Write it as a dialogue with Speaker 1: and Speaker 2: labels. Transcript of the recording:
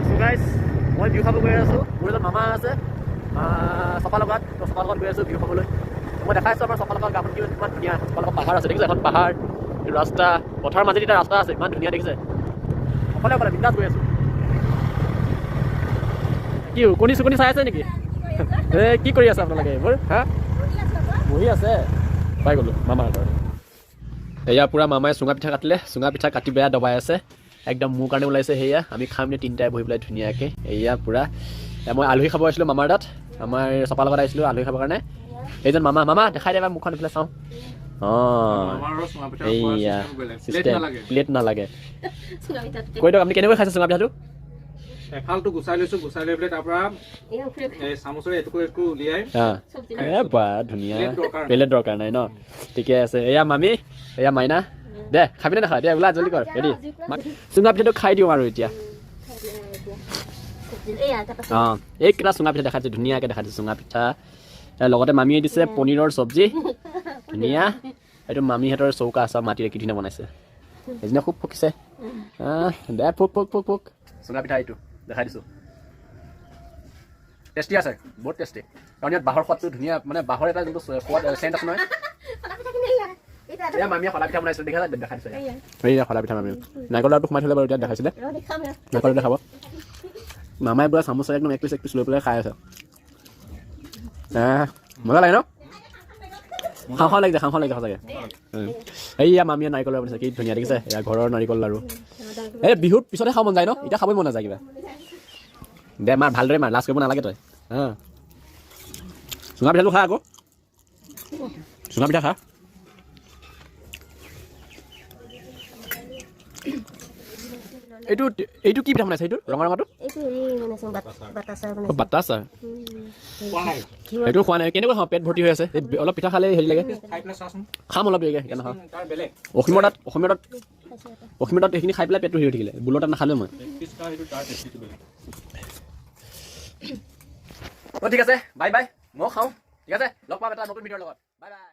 Speaker 1: So guys, মই বিহু খাব গৈ আছোঁ। মোৰ এজন মামা আছে চপালগাঁৱত, চপালগাঁৱত গৈ আছোঁ বিহু খাবলৈ। মই দেখাই আছোঁ আমাৰ চপালগাঁৱৰ গাঁওখন কিমান ধুনীয়া। চপালগাঁৱত পাহাৰ আছে, দেখিছে? এখন পাহাৰ, ৰাস্তা, পথাৰৰ মাজেদি এটা ৰাস্তা আছে, ইমান ধুনীয়া দেখিছে। অকলে অকলে বিন্দাছ গৈ আছোঁ। কি কোনি চুকনি চাই আছে নেকি? কি কৰি আছে আপোনালোকে এইবোৰ? হা, বহি আছে। পাই গ'লোঁ মামাৰ ঘৰত। এয়া পূৰা মামাই চুঙা পিঠা কাটিলে, চুঙা পিঠা কাটি বেয়া দবাই আছে। একদম মোৰ কাৰণে ওলাইছে সেয়া। আমি খাম নে তিনিটাই বহি পেলাই ধুনীয়াকৈ। এয়া পূৰা মই আলহী খাব আহিছিলোঁ মামাৰ তাত। আমাৰ চপা লগত আহিছিলোঁ আলহী খাবৰ কাৰণে। এইজন মামা, মামা দেখাই দেবা মুখখন এইফালে চাওঁ। এইয়া প্লেট নালাগে। কৈ দিয়ক আপুনি কেনেকৈ খাইছে চুঙা পিঠাটো?
Speaker 2: এফালটো গুচাই লৈছোঁ, গুচাই লৈ পেলাই তাৰ পৰা চামুচেৰে এটুকু উলিয়াই
Speaker 1: ধুনীয়া। প্লেট দৰকাৰ নাই ন? ঠিকে আছে। এয়া মামী, এয়া মাইনা, দে খাবিনে নাখায়? দে ওলা জলদি কৰ, ৰেডি। চুঙা পিঠাটো খাই দিওঁ আৰু এতিয়া। এইকেইটা চুঙা পিঠা দেখাইছে, ধুনীয়াকৈ দেখাইছে চুঙা পিঠা। লগতে মামীয়ে দিছে পনীৰৰ চব্জি, ধুনীয়া। এইটো মামীহঁতৰ চৌকা আছে, মাটিৰে কি ধুনীয়া বনাইছে। সেইদিনা খুব ফুকিছে। দে ফুক ফুক ফুক ফুক। চুঙা পিঠা এইটো দেখাই দিছোঁ। টেষ্টি আছে, বহুত টেষ্টি। কাৰণ ইয়াত বাঁহৰ সোৱাদটো ধুনীয়া, মানে বাঁহৰ এটা যোনটো সোৱাদ চেণ্ট আছে নহয়। এয়া মামীয়ে খলা পিঠা বনাইছিলে, দেখাই দিছোঁ। এয়া খলা পিঠা মামী নাৰিকল লাডুটো সোমাই থ'লে বাৰু, এতিয়া দেখাইছিলে নাৰিকল লাডু খাব। মামাই পুৰা চামুচেৰে একদম এক পিচ লৈ পেলাই খাই আছে। মজা লাগে ন? খাওঁ লাগিছে, খাওঁ লাগিছে সঁচাকৈ। এইয়া মামীয়ে নাৰিকল লাড়ু বনাইছে, কি ধুনীয়া দেখিছে। এয়া ঘৰৰ নাৰিকল লাড়ু। এই বিহুৰ পিছতে খাব মন যায় ন? এতিয়া খাবই মন নাযায় কিবা। দে মাৰ, ভালদৰে মাৰ, লাজ কৰিব নালাগে তই। চুঙা পিঠাটো খা আকৌ, চুঙা পিঠা খা। এইটো কি পিঠা বনাইছে? এইটো ৰঙা ৰঙাটো বাটাচা। সেইটো খোৱা নাই, কেনেকৈ খাওঁ? পেট ভৰ্তি হৈ আছে। অলপ পিঠা খালে হেৰি লাগে। খাম অলপ দেৰিকৈ, সেইকাৰণে নাখাওঁ। অসীমৰ তাত সেইখিনি খাই পেলাই পেটটো হেৰি হৈ থাকিলে। বুলৰ তাত নাখালেও মই। ঠিক আছে, বাই বাই। মই খাওঁ, ঠিক আছে। লগ পাম এটা নতুন ভিডিঅ'ৰ লগত। Bye bye.